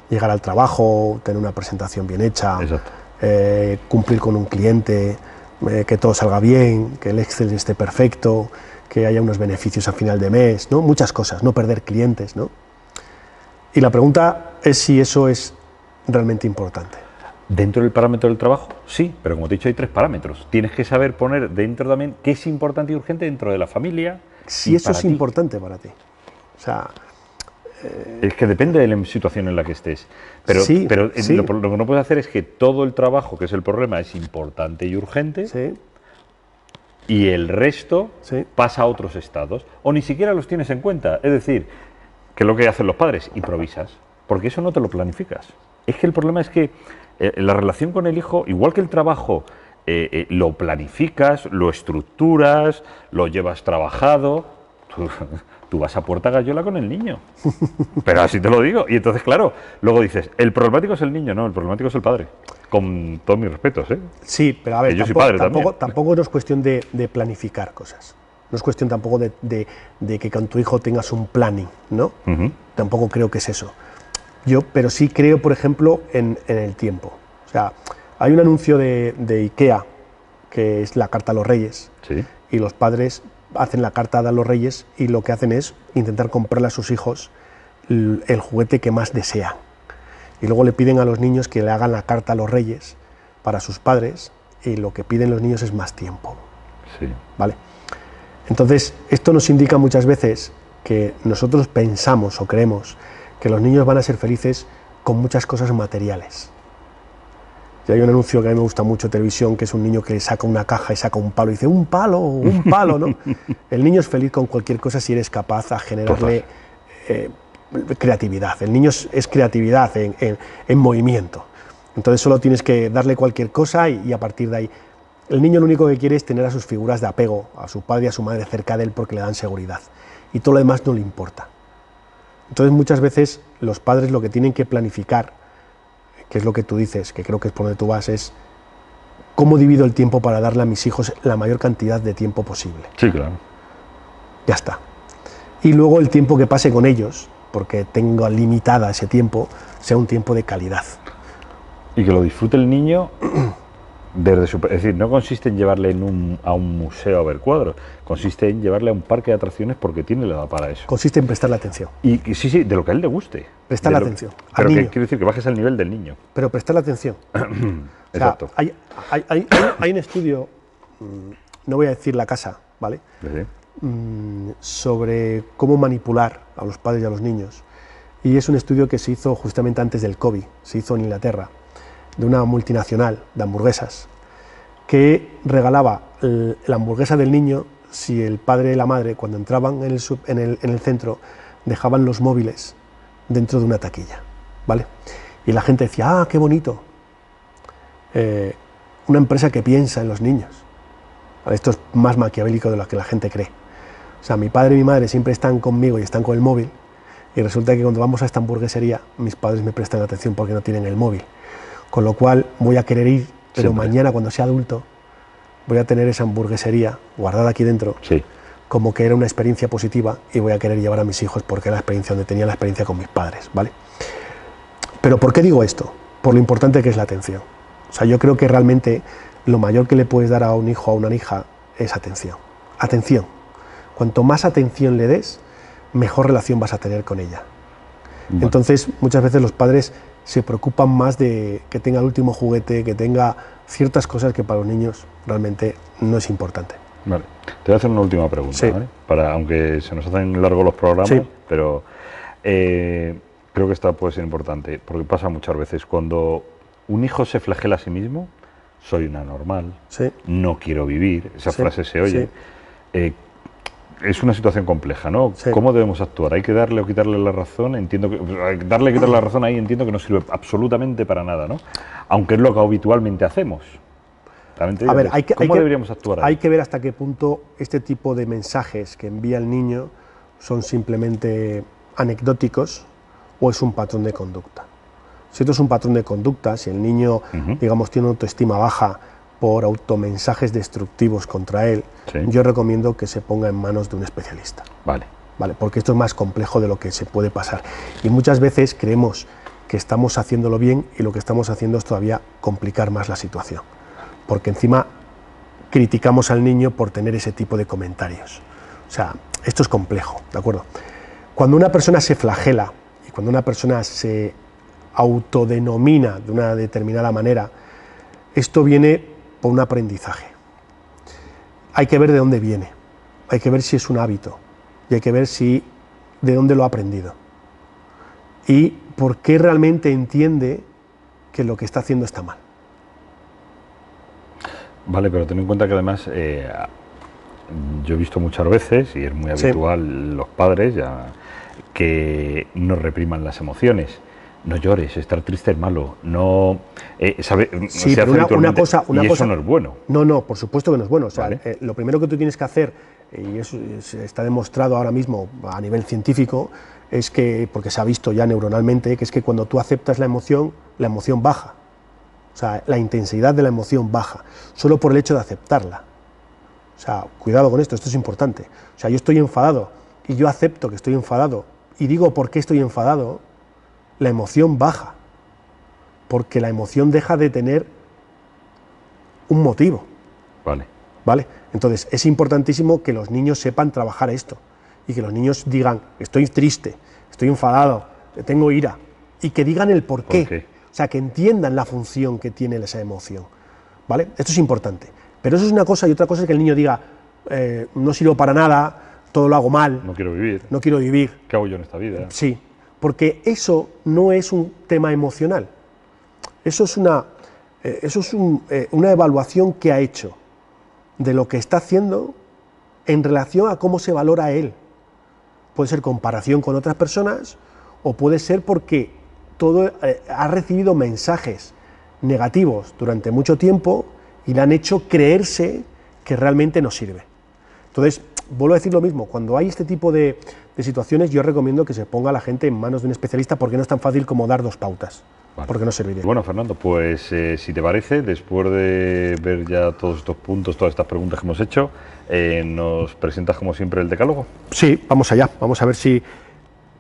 Llegar al trabajo, tener una presentación bien hecha, cumplir con un cliente, que todo salga bien, que el Excel esté perfecto, que haya unos beneficios a final de mes, ¿no? Muchas cosas, no perder clientes, ¿no? Y la pregunta es si eso es realmente importante. Dentro del parámetro del trabajo, sí, pero como te he dicho hay 3 parámetros. Tienes que saber poner dentro también qué es importante y urgente dentro de la familia. Si eso es importante para ti. O sea, es que depende de la situación en la que estés. Pero, sí, sí. Lo que no puedes hacer es que todo el trabajo, que es el problema, es importante y urgente, sí, y el resto sí, pasa a otros estados. O ni siquiera los tienes en cuenta. Es decir, que es lo que hacen los padres, improvisas. Porque eso no te lo planificas. Es que el problema es que la relación con el hijo, igual que el trabajo, lo planificas, lo estructuras, lo llevas trabajado. Tú vas a puerta gallola con el niño. Pero así te lo digo. Y entonces, claro, luego dices, el problemático es el niño, no, el problemático es el padre. Con todos mis respetos, ¿eh? Sí, pero a ver, Que yo soy padre tampoco no es cuestión de planificar cosas. No es cuestión tampoco de que con tu hijo tengas un planning, ¿no? Tampoco creo que es eso. Pero sí creo, por ejemplo, en el tiempo. O sea, hay un anuncio de IKEA, que es la carta a los reyes, Sí. y los padres hacen la carta a los reyes y lo que hacen es intentar comprarle a sus hijos el juguete que más desean. Y luego le piden a los niños que le hagan la carta a los reyes para sus padres, y lo que piden los niños es más tiempo. Sí. ¿Vale? Entonces, esto nos indica muchas veces que nosotros pensamos o creemos que los niños van a ser felices con muchas cosas materiales. Y hay un anuncio que a mí me gusta mucho en televisión, que es un niño que saca una caja y saca un palo y dice, un palo, ¿no? El niño es feliz con cualquier cosa si eres capaz a generarle creatividad. El niño es creatividad en movimiento. Entonces solo tienes que darle cualquier cosa y a partir de ahí. El niño lo único que quiere es tener a sus figuras de apego, a su padre y a su madre cerca de él porque le dan seguridad. Y todo lo demás no le importa. Entonces muchas veces los padres lo que tienen que planificar, que es lo que tú dices, que creo que es por donde tú vas, es cómo divido el tiempo para darle a mis hijos la mayor cantidad de tiempo posible. Sí, claro. Ya está. Y luego el tiempo que pase con ellos, porque tengo limitada ese tiempo, sea un tiempo de calidad. Y que lo disfrute el niño Es decir, no consiste en llevarle a un museo a ver cuadros, consiste en llevarle a un parque de atracciones porque tiene la edad para eso. Consiste en prestarle atención. Y sí, de lo que a él le guste. Prestarle atención. Pero que quiere decir que bajes al nivel del niño. Pero prestarle atención. Exacto. O sea, hay un estudio, no voy a decir la casa, ¿vale? Sí. Sobre cómo manipular a los padres y a los niños. Y es un estudio que se hizo justamente antes del COVID, se hizo en Inglaterra, de una multinacional de hamburguesas, que regalaba la hamburguesa del niño si el padre y la madre, cuando entraban en el centro, dejaban los móviles dentro de una taquilla, ¿vale? Y la gente decía, ¡ah, qué bonito! Una empresa que piensa en los niños. ¿Vale? Esto es más maquiavélico de lo que la gente cree. O sea, mi padre y mi madre siempre están conmigo y están con el móvil, y resulta que cuando vamos a esta hamburguesería, mis padres me prestan atención porque no tienen el móvil. Con lo cual voy a querer ir, pero siempre. Mañana cuando sea adulto voy a tener esa hamburguesería guardada aquí dentro, sí, como que era una experiencia positiva, y voy a querer llevar a mis hijos porque era la experiencia donde tenía la experiencia con mis padres, ¿vale? Pero ¿por qué digo esto? Por lo importante que es la atención. O sea, yo creo que realmente lo mayor que le puedes dar a un hijo o a una hija es atención. Atención. Cuanto más atención le des, mejor relación vas a tener con ella. Bueno. Entonces, muchas veces los padres se preocupan más de que tenga el último juguete, que tenga ciertas cosas que para los niños realmente no es importante. Vale. Te voy a hacer una última pregunta, sí. ¿vale? Aunque se nos hacen largos los programas, sí, pero creo que esta puede ser importante, porque pasa muchas veces cuando un hijo se flagela a sí mismo, soy una normal, sí, no quiero vivir, esa sí, frase se oye. Sí. Es una situación compleja, ¿no? Sí. ¿Cómo debemos actuar? ¿Hay que darle o quitarle la razón? Entiendo que darle o quitarle la razón ahí entiendo que no sirve absolutamente para nada, ¿no? Aunque es lo que habitualmente hacemos. A ver, ¿Cómo deberíamos actuar ahí? Hay que ver hasta qué punto este tipo de mensajes que envía el niño son simplemente anecdóticos o es un patrón de conducta. Si esto es un patrón de conducta, si el niño, digamos, tiene autoestima baja por automensajes destructivos contra él, sí, yo recomiendo que se ponga en manos de un especialista. Vale. Vale, porque esto es más complejo de lo que se puede pasar. Y muchas veces creemos que estamos haciéndolo bien y lo que estamos haciendo es todavía complicar más la situación. Porque encima criticamos al niño por tener ese tipo de comentarios. O sea, esto es complejo, ¿de acuerdo? Cuando una persona se flagela y cuando una persona se autodenomina de una determinada manera, esto viene por un aprendizaje. Hay que ver de dónde viene, hay que ver si es un hábito y hay que ver de dónde lo ha aprendido y por qué realmente entiende que lo que está haciendo está mal. Vale, pero ten en cuenta que además yo he visto muchas veces, y es muy habitual, sí, los padres que no repriman las emociones. No llores, estar triste es malo, no... sí, pero una cosa, eso no es bueno. No, por supuesto que no es bueno. O sea, vale, lo primero que tú tienes que hacer, y eso está demostrado ahora mismo a nivel científico, es que, porque se ha visto ya neuronalmente, que es que cuando tú aceptas la emoción baja. O sea, la intensidad de la emoción baja, solo por el hecho de aceptarla. O sea, cuidado con esto es importante. O sea, yo estoy enfadado y yo acepto que estoy enfadado y digo por qué estoy enfadado, la emoción baja, porque la emoción deja de tener un motivo. Vale. ¿Vale? Entonces, es importantísimo que los niños sepan trabajar esto y que los niños digan, estoy triste, estoy enfadado, tengo ira, y que digan el por qué. ¿Por qué? O sea, que entiendan la función que tiene esa emoción, ¿vale? Esto es importante. Pero eso es una cosa, y otra cosa es que el niño diga, no sirvo para nada, todo lo hago mal. No quiero vivir. No quiero vivir. ¿Qué hago yo en esta vida? Sí, porque eso no es un tema emocional. Eso es una evaluación que ha hecho de lo que está haciendo en relación a cómo se valora a él. Puede ser comparación con otras personas o puede ser porque ha recibido mensajes negativos durante mucho tiempo y le han hecho creerse que realmente no sirve. Entonces, vuelvo a decir lo mismo, cuando hay este tipo de situaciones yo recomiendo que se ponga a la gente en manos de un especialista porque no es tan fácil como dar 2 pautas, vale, porque no serviría. Bueno, Fernando, pues si te parece, después de ver ya todos estos puntos, todas estas preguntas que hemos hecho, ¿nos presentas como siempre el decálogo? Sí, vamos allá, vamos a ver si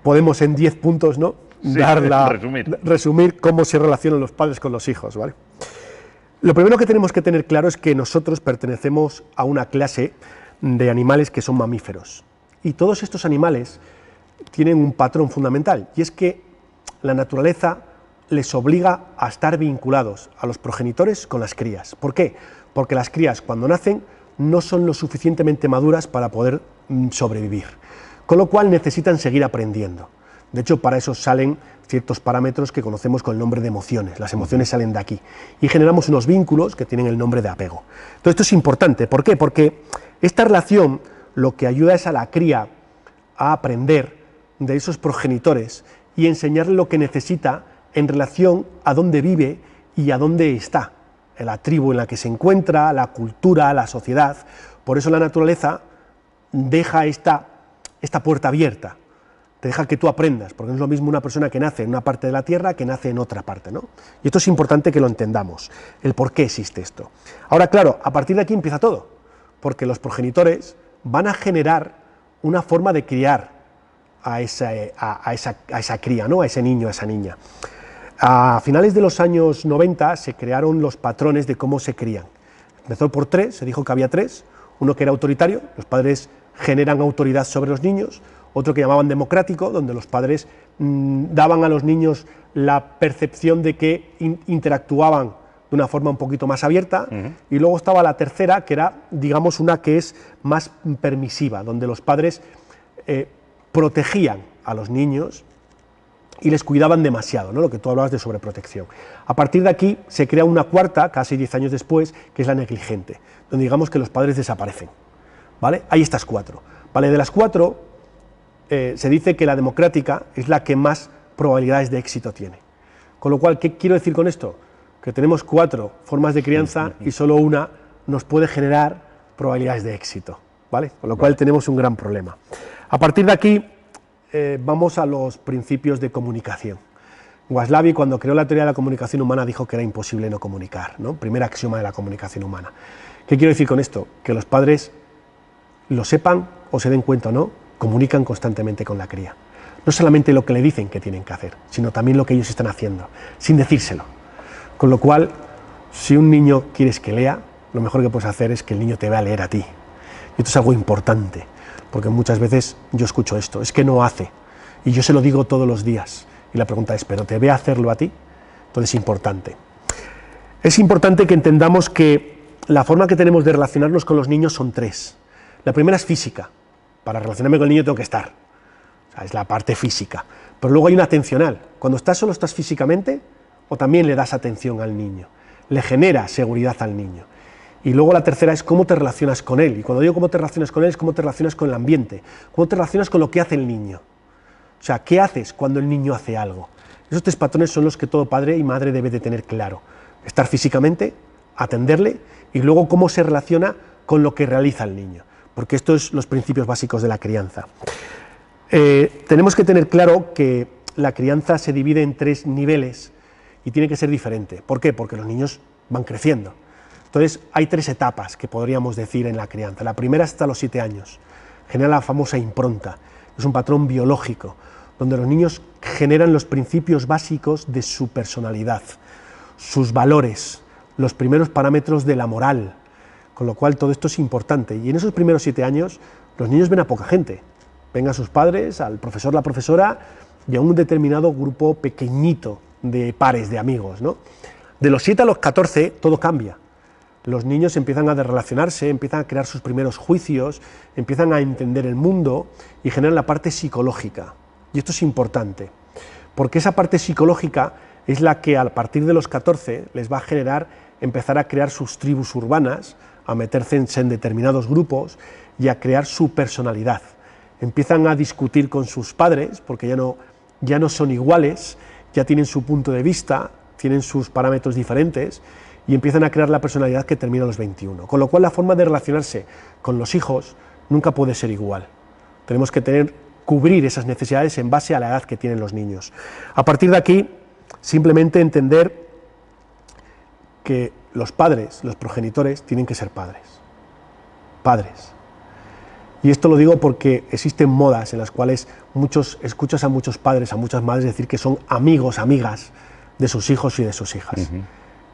podemos en 10 puntos, ¿no? Sí, resumir cómo se relacionan los padres con los hijos, ¿vale? Lo primero que tenemos que tener claro es que nosotros pertenecemos a una clase de animales que son mamíferos. Y todos estos animales tienen un patrón fundamental, y es que la naturaleza les obliga a estar vinculados a los progenitores con las crías. ¿Por qué? Porque las crías, cuando nacen, no son lo suficientemente maduras para poder sobrevivir, con lo cual necesitan seguir aprendiendo. De hecho, para eso salen ciertos parámetros que conocemos con el nombre de emociones. Las emociones salen de aquí y generamos unos vínculos que tienen el nombre de apego. Entonces, esto es importante. ¿Por qué? Porque esta relación lo que ayuda es a la cría a aprender de esos progenitores y enseñarle lo que necesita en relación a dónde vive y a dónde está, en la tribu en la que se encuentra, la cultura, la sociedad. Por eso la naturaleza deja esta puerta abierta, te deja que tú aprendas, porque no es lo mismo una persona que nace en una parte de la Tierra que nace en otra parte, ¿no? Y esto es importante que lo entendamos, el por qué existe esto. Ahora, claro, a partir de aquí empieza todo, porque los progenitores van a generar una forma de criar a esa cría, ¿no? A ese niño, a esa niña. A finales de los años 90 se crearon los patrones de cómo se crían. Empezó por 3, se dijo que había 3, uno que era autoritario, los padres generan autoridad sobre los niños, otro que llamaban democrático, donde los padres daban a los niños la percepción de que interactuaban de una forma un poquito más abierta, y luego estaba la tercera, que era, digamos, una que es más permisiva, donde los padres protegían a los niños y les cuidaban demasiado, ¿no? Lo que tú hablabas de sobreprotección. A partir de aquí se crea una cuarta, casi 10 años después, que es la negligente, donde digamos que los padres desaparecen, ¿vale? Hay estas 4, ¿vale? De las 4, se dice que la democrática es la que más probabilidades de éxito tiene. Con lo cual, ¿qué quiero decir con esto? Que tenemos 4 formas de crianza y solo una nos puede generar probabilidades de éxito, ¿vale? Con lo cual tenemos un gran problema. A partir de aquí, vamos a los principios de comunicación. Waslavi, cuando creó la teoría de la comunicación humana, dijo que era imposible no comunicar, ¿no? Primer axioma de la comunicación humana. ¿Qué quiero decir con esto? Que los padres, lo sepan o se den cuenta o no, comunican constantemente con la cría. No solamente lo que le dicen que tienen que hacer, sino también lo que ellos están haciendo, sin decírselo. Con lo cual, si un niño quieres que lea, lo mejor que puedes hacer es que el niño te vea leer a ti. Y esto es algo importante, porque muchas veces yo escucho esto, es que no hace, y yo se lo digo todos los días, y la pregunta es, ¿pero te ve hacerlo a ti? Entonces es importante. Es importante que entendamos que la forma que tenemos de relacionarnos con los niños son 3. La primera es física, para relacionarme con el niño tengo que estar, o sea, es la parte física, pero luego hay una atencional, cuando estás solo estás físicamente, o también le das atención al niño, le genera seguridad al niño. Y luego la tercera es cómo te relacionas con él. Y cuando digo cómo te relacionas con él, es cómo te relacionas con el ambiente, cómo te relacionas con lo que hace el niño. O sea, ¿qué haces cuando el niño hace algo? Esos 3 patrones son los que todo padre y madre debe de tener claro. Estar físicamente, atenderle, y luego cómo se relaciona con lo que realiza el niño. Porque estos son los principios básicos de la crianza. Tenemos que tener claro que la crianza se divide en 3 niveles y tiene que ser diferente. ¿Por qué? Porque los niños van creciendo. Entonces, hay 3 etapas que podríamos decir en la crianza. La primera es hasta los 7 años, genera la famosa impronta, es un patrón biológico, donde los niños generan los principios básicos de su personalidad, sus valores, los primeros parámetros de la moral, con lo cual todo esto es importante. Y en esos primeros 7 años, los niños ven a poca gente, ven a sus padres, al profesor, la profesora, y a un determinado grupo pequeñito de pares, de amigos, ¿no? De los 7 a los 14, todo cambia. Los niños empiezan a relacionarse, empiezan a crear sus primeros juicios, empiezan a entender el mundo y generan la parte psicológica. Y esto es importante, porque esa parte psicológica es la que a partir de los 14 les va a generar empezar a crear sus tribus urbanas, a meterse en determinados grupos y a crear su personalidad. Empiezan a discutir con sus padres, porque ya no son iguales, ya tienen su punto de vista, tienen sus parámetros diferentes, y empiezan a crear la personalidad que termina a los 21. Con lo cual la forma de relacionarse con los hijos nunca puede ser igual. Tenemos que cubrir esas necesidades en base a la edad que tienen los niños. A partir de aquí, simplemente entender que los padres, los progenitores, tienen que ser padres. Padres. Y esto lo digo porque existen modas en las cuales escuchas a muchos padres, a muchas madres decir que son amigos, amigas de sus hijos y de sus hijas.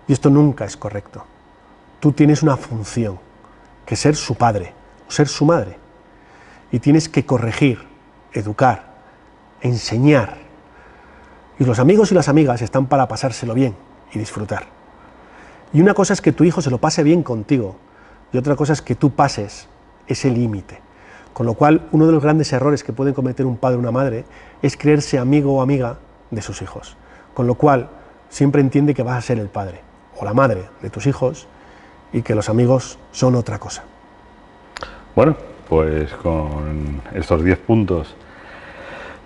Y esto nunca es correcto. Tú tienes una función, que es ser su padre o ser su madre. Y tienes que corregir, educar, enseñar. Y los amigos y las amigas están para pasárselo bien y disfrutar. Y una cosa es que tu hijo se lo pase bien contigo, y otra cosa es que tú pases ese límite. Con lo cual, uno de los grandes errores que pueden cometer un padre o una madre es creerse amigo o amiga de sus hijos. Con lo cual, siempre entiende que vas a ser el padre o la madre de tus hijos y que los amigos son otra cosa. Bueno, pues con estos 10 puntos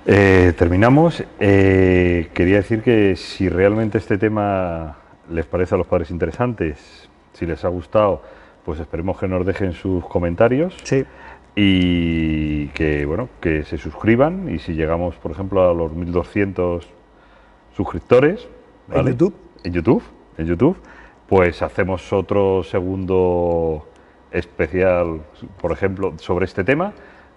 terminamos. Quería decir que si realmente este tema les parece a los padres interesantes, si les ha gustado, pues esperemos que nos dejen sus comentarios. Sí. Y que, bueno, que se suscriban, y si llegamos, por ejemplo, a los 1200 suscriptores, ¿vale? En YouTube, pues hacemos otro segundo especial, por ejemplo, sobre este tema,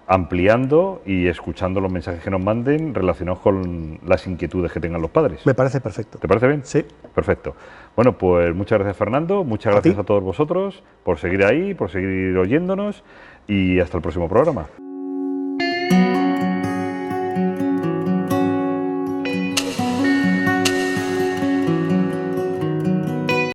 ampliando y escuchando los mensajes que nos manden relacionados con las inquietudes que tengan los padres. Me parece perfecto. ¿Te parece bien? Sí. Perfecto. Bueno, pues muchas gracias, Fernando, muchas gracias a todos vosotros por seguir ahí, por seguir oyéndonos, y hasta el próximo programa.